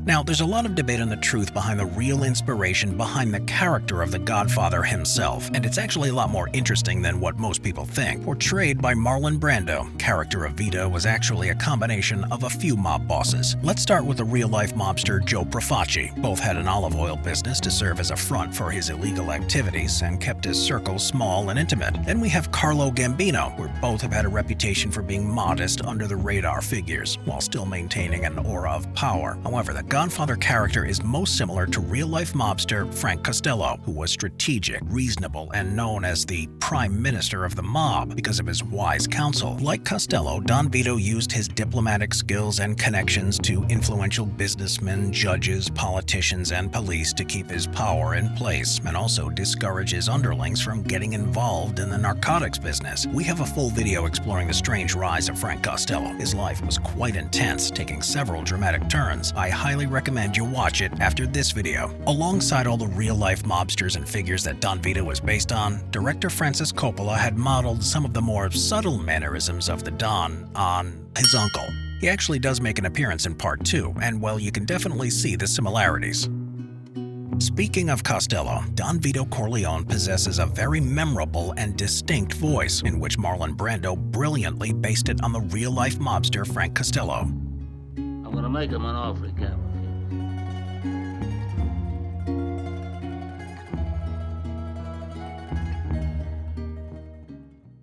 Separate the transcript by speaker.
Speaker 1: Now, there's a lot of debate on the truth behind the real inspiration behind the character of the Godfather himself, and it's actually a lot more interesting than what most people think. Portrayed by Marlon Brando, character of Vito was actually a combination of a few mob bosses. Let's start with the real-life mobster Joe Profaci. Both had an olive oil business to serve as a front for his illegal activities and kept his circle small and intimate. Then we have Carlo Gambino, where both have had a reputation for being modest, under-the-radar figures, while still maintaining an aura of power. However, the Godfather character is most similar to real-life mobster Frank Costello, who was strategic, reasonable, and known as the prime minister of the mob because of his wise counsel. Like Costello, Don Vito used his diplomatic skills and connections to influential businessmen, judges, politicians, and police to keep his power in place, and also discourage his underlings from getting involved in the narcotics business. We have a full video exploring the strange rise of Frank Costello. His life was quite intense, taking several dramatic turns. I highly recommend you watch it after this video. Alongside all the real-life mobsters and figures that Don Vito was based on, director Francis Coppola had modeled some of the more subtle mannerisms of the Don on his uncle. He actually does make an appearance in Part 2, and well, you can definitely see the similarities. Speaking of Costello, Don Vito Corleone possesses a very memorable and distinct voice, in which Marlon Brando brilliantly based it on the real-life mobster Frank Costello.
Speaker 2: I'm gonna make him an offer he can't